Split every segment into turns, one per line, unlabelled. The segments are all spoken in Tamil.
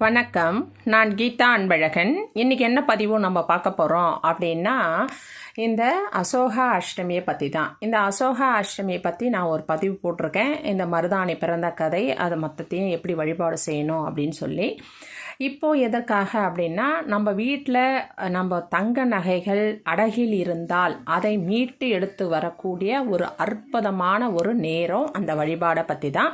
வணக்கம். நான் கீதா அன்பழகன். இன்றைக்கி என்ன பதிவு நம்ம பார்க்க போகிறோம் அப்படின்னா, இந்த அசோகா அஷ்டமியை பற்றி தான். இந்த அசோகா அஷ்டமியை பற்றி நான் ஒரு பதிவு போட்டிருக்கேன். இந்த மருதாணி பிறந்த கதை, அதை மொத்தத்தையும் எப்படி வழிபாடு செய்யணும் அப்படின்னு சொல்லி. இப்போது எதற்காக அப்படின்னா, நம்ம வீட்டில் நம்ம தங்க நகைகள் அடகில் இருந்தால் அதை மீட்டு எடுத்து வரக்கூடிய ஒரு அற்புதமான ஒரு நேரம், அந்த வழிபாடை பற்றி தான்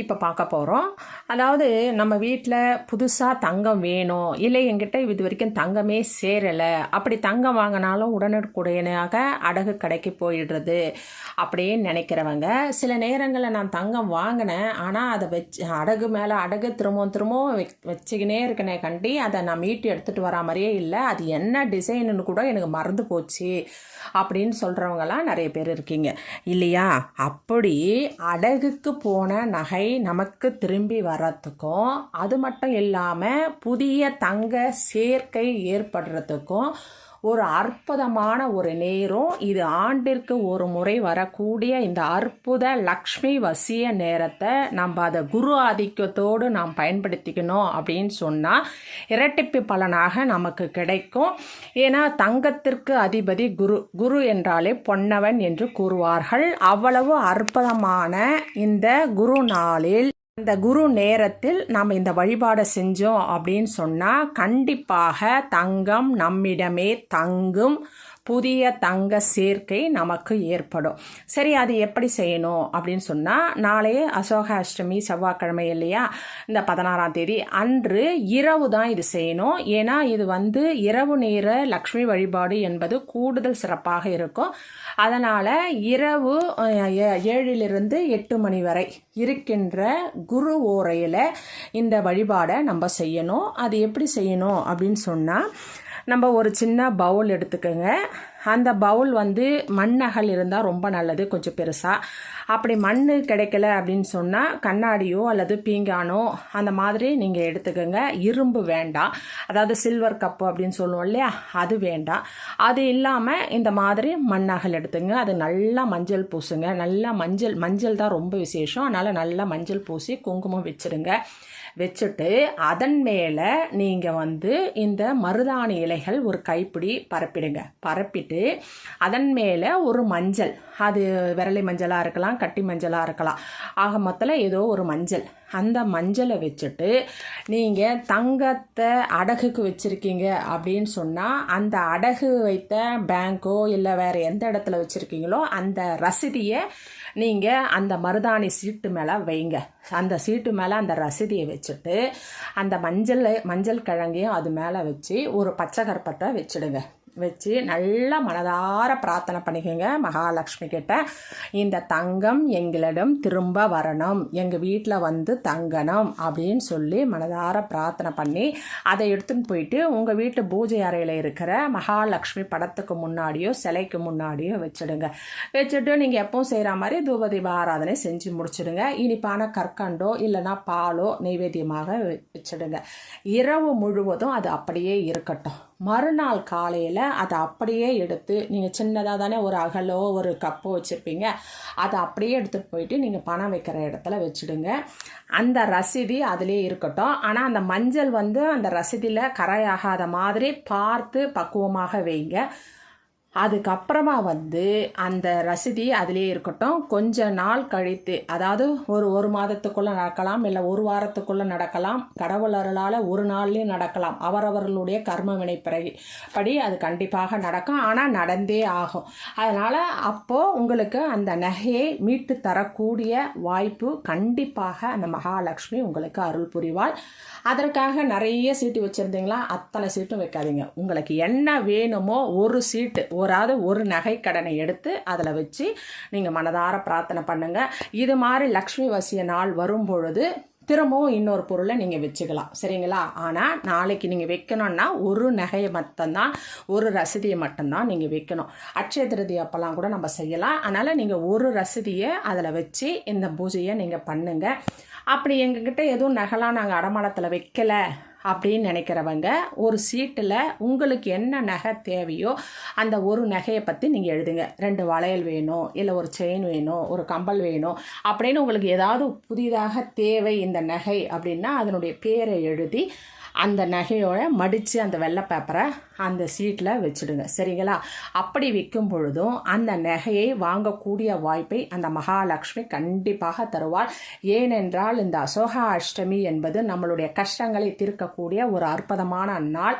இப்போ பார்க்க போகிறோம். அதாவது நம்ம வீட்டில் புதுசாக தங்கம் வேணும், இல்லை என்கிட்ட இது வரைக்கும் தங்கமே சேரலை, அப்படி தங்கம் வாங்கினாலும் உடனுக்குடனாக அடகு கடைக்கு போயிடுறது அப்படின்னு நினைக்கிறவங்க, சில நேரங்களில் நான் தங்கம் வாங்கினேன் ஆனால் அதை அடகு மேலே அடகு திரும்பவும் வச்சுக்கினே இருக்கனே கண்டி அதை நான் மீட்டு எடுத்துகிட்டு வரா மாதிரியே இல்லை, அது என்ன டிசைனுன்னு கூட எனக்கு மறந்து போச்சு அப்படின்னு சொல்கிறவங்களாம் நிறைய பேர் இருக்கீங்க இல்லையா? அப்படி அடகுக்கு போன நகை நமக்கு திரும்பி வர்றதுக்கும், அது மட்டும் இல்லாமல் புதிய தங்க சேர்க்கை ஏற்படுறதுக்கும் ஒரு அற்புதமான ஒரு நேரம் இது. ஆண்டிற்கு ஒரு முறை வரக்கூடிய இந்த அற்புத லக்ஷ்மி வசிய நேரத்தை நம்ம அதை குரு ஆதிக்கத்தோடு நாம் பயன்படுத்திக்கணும் அப்படின்னு சொன்னால் இரட்டிப்பு பலனாக நமக்கு கிடைக்கும். ஏன்னா தங்கத்திற்கு அதிபதி குரு, குரு என்றாலே பொன்னவன் என்று கூறுவார்கள். அவ்வளவு அற்புதமான இந்த குரு நாளில், இந்த குரு நேரத்தில் நாம் இந்த வழிபாடை செஞ்சோம் அப்படின்னு சொன்னால் கண்டிப்பாக தங்கம் நம்மிடமே தங்கும், புதிய தங்க சேர்க்கை நமக்கு ஏற்படும். சரி, அது எப்படி செய்யணும் அப்படின்னு சொன்னால், நாளையே அசோக அஷ்டமி செவ்வாய்க்கிழமை இல்லையா, இந்த 16ஆம் தேதி அன்று இரவு தான் இது செய்யணும். ஏன்னா இது இரவு நேர லக்ஷ்மி வழிபாடு என்பது கூடுதல் சிறப்பாக இருக்கும். அதனால் இரவு 7லிருந்து 8 மணி வரை இருக்கின்ற குரு ஓரையில் இந்த வழிபாடை நம்ம செய்யணும். அது எப்படி செய்யணும் அப்படின்னு சொன்னால், நம்ம ஒரு சின்ன பவுல் எடுத்துக்கோங்க. அந்த பவுல் மண்ணகல் இருந்தால் ரொம்ப நல்லது, கொஞ்சம் பெருசாக. அப்படி மண் கிடைக்கல அப்படின்னு சொன்னால் கண்ணாடியோ அல்லது பீங்கானோ அந்த மாதிரி நீங்கள் எடுத்துக்கோங்க. இரும்பு வேண்டாம், அதாவது சில்வர் கப்பு அப்படின்னு சொல்லுவோம் இல்லையா, அது வேண்டாம். அது இல்லாமல் இந்த மாதிரி மண்ணகல் எடுத்துங்க. அது நல்லா மஞ்சள் பூசுங்க. நல்லா மஞ்சள் தான் ரொம்ப விசேஷம். அதனால் நல்லா மஞ்சள் பூசி குங்குமம் வச்சுட்டு அதன் மேலே நீங்கள் இந்த மருதாணி இலைகள் ஒரு கைப்பிடி பரப்பிட்டு அதன் மேலே ஒரு மஞ்சள், அது விரலி மஞ்சளாக இருக்கலாம், கட்டி மஞ்சளாக இருக்கலாம், ஆக மொத்தத்தில் ஏதோ ஒரு மஞ்சள், அந்த மஞ்சளை வச்சுட்டு நீங்கள் தங்கத்தை அடகுக்கு வச்சுருக்கீங்க அப்படின்னு சொன்னால் அந்த அடகு வைத்த பேங்க்கோ இல்லை வேறு எந்த இடத்துல வச்சுருக்கீங்களோ அந்த ரசீதியை நீங்கள் அந்த மருதாணி சீட்டு மேலே வைங்க. அந்த சீட்டு மேலே அந்த ரசீதியை வச்சுட்டு அந்த மஞ்சள் கிழங்கையும் அது மேலே வச்சு ஒரு பச்சை கற்பத்தை வச்சு நல்லா மனதார பிரார்த்தனை பண்ணிக்கோங்க மகாலட்சுமி கிட்ட. இந்த தங்கம் எங்களிடம் திரும்ப வரணும், எங்கள் வீட்டில் தங்கணும் அப்படின்னு சொல்லி மனதார பிரார்த்தனை பண்ணி அதை எடுத்துன்னு போயிட்டு உங்கள் வீட்டு பூஜை அறையில் இருக்கிற மகாலட்சுமி படத்துக்கு முன்னாடியோ சிலைக்கு முன்னாடியோ வச்சுட்டு நீங்கள் எப்பவும் செய்கிற மாதிரி தூபதீப ஆராதனை செஞ்சு முடிச்சிடுங்க. இனிப்பான கற்கண்டோ இல்லைனா பாலோ நைவேத்தியமாக வச்சிடுங்க. இரவு முழுவதும் அது அப்படியே இருக்கட்டும். மறுநாள் காலையில் அதை அப்படியே எடுத்து, நீங்கள் சின்னதாக தானே ஒரு அகலோ ஒரு கப்போ வச்சுருப்பீங்க, அதை அப்படியே எடுத்துகிட்டு போயிட்டு நீங்கள் பணம் வைக்கிற இடத்துல வச்சுடுங்க. அந்த ரசீதி அதிலே இருக்கட்டும். ஆனால் அந்த மஞ்சள் அந்த ரசீதியில் கரையாகாத மாதிரி பார்த்து பக்குவமாக வைங்க. அதுக்கப்புறமா அந்த ரசீதி அதிலே இருக்கட்டும். கொஞ்ச நாள் கழித்து, அதாவது ஒரு மாதத்துக்குள்ளே நடக்கலாம், இல்லை ஒரு வாரத்துக்குள்ளே நடக்கலாம், கடவுள் அருளால் ஒரு நாள்லேயும் நடக்கலாம். அவரவர்களுடைய கர்ம வினை படி அது கண்டிப்பாக நடக்கும். ஆனால் நடந்தே ஆகும். அதனால் அப்போது உங்களுக்கு அந்த நகையை மீட்டு தரக்கூடிய வாய்ப்பு கண்டிப்பாக அந்த மகாலட்சுமி உங்களுக்கு அருள் புரிவாள். அதற்காக நிறைய சீட்டு வச்சுருந்தீங்களா, அத்தனை சீட்டும் வைக்காதீங்க. உங்களுக்கு என்ன வேணுமோ ஒரு சீட்டு, ஒரு நகை கடனை எடுத்து அதில் வச்சு நீங்கள் மனதார பிரார்த்தனை பண்ணுங்கள். இது மாதிரி லக்ஷ்மி வசிய நாள் வரும்பொழுது திரும்பவும் இன்னொரு பொருளை நீங்கள் வச்சுக்கலாம், சரிங்களா? ஆனால் நாளைக்கு நீங்கள் வைக்கணும்னா ஒரு நகையை மட்டும்தான், ஒரு ரசீதியை மட்டும்தான் நீங்கள் வைக்கணும். அட்சய திருதி அப்போல்லாம் கூட நம்ம செய்யலாம். அதனால் நீங்கள் ஒரு ரசீதியை அதில் வச்சு இந்த பூஜையை நீங்கள் பண்ணுங்கள். அப்படி எங்ககிட்ட எதுவும் நகைலாம் நாங்கள் அடமானத்தில் வைக்கலை அப்படின்னு நினைக்கிறவங்க ஒரு சீட்டில் உங்களுக்கு என்ன நகை தேவையோ அந்த ஒரு நகையை பற்றி நீங்கள் எழுதுங்க. 2 வளையல் வேணும், இல்லை ஒரு செயின் வேணும், ஒரு கம்பல் வேணும் அப்படின்னு உங்களுக்கு ஏதாவது புதிதாக தேவை இந்த நகை அப்படின்னா அதனுடைய பேரை எழுதி அந்த நகையோட மடித்து அந்த வெள்ளை பேப்பரை அந்த சீட்டில் வச்சுடுங்க. சரிங்களா? அப்படி வைக்கும் பொழுதும் அந்த நகையை வாங்கக்கூடிய வாய்ப்பை அந்த மகாலட்சுமி கண்டிப்பாக தருவாள். ஏனென்றால் இந்த அசோகா அஷ்டமி என்பது நம்மளுடைய கஷ்டங்களை தீர்க்கக்கூடிய ஒரு அற்புதமான நாள்.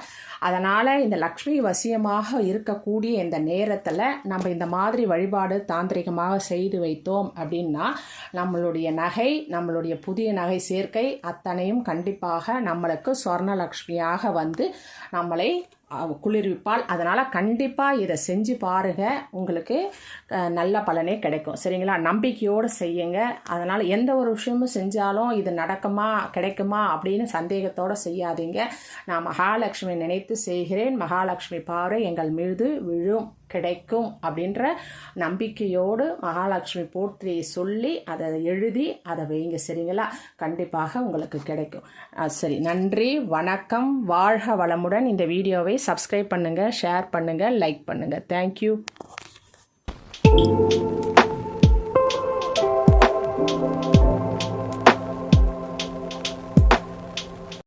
அதனால் இந்த லக்ஷ்மி வசியமாக இருக்கக்கூடிய இந்த நேரத்தில் நம்ம இந்த மாதிரி வழிபாடு தாந்திரிகமாக செய்து வைத்தோம் அப்படின்னா நம்மளுடைய நகை, நம்மளுடைய புதிய நகை சேர்க்கை அத்தனையும் கண்டிப்பாக நம்மளுக்கு சொர்ணலக்ஷ்மியாக வந்து நம்மளை குளிர்விப்பால். அதனால் கண்டிப்பாக இதை செஞ்சு பாருங்கள், உங்களுக்கு நல்ல பலனே கிடைக்கும். சரிங்களா? நம்பிக்கையோடு செய்யுங்க. அதனால் எந்த ஒரு விஷயமும் செஞ்சாலும் இது நடக்குமா கிடைக்குமா அப்படின்னு சந்தேகத்தோடு செய்யாதீங்க. நான் மகாலட்சுமி நினைத்து செய்கிறேன், மகாலட்சுமி பார்வை எங்கள் மீது விழும், கிடைக்கும் அப்படின்ற நம்பிக்கையோடு மகாலட்சுமி போற்றி சொல்லி அதை எழுதி அதை வைங்க. சரிங்களா? கண்டிப்பாக உங்களுக்கு கிடைக்கும். சரி, நன்றி, வணக்கம், வாழ்க வளமுடன். இந்த வீடியோவை சப்ஸ்கிரைப் பண்ணுங்கள், ஷேர் பண்ணுங்கள், லைக் பண்ணுங்கள். தேங்க்யூ.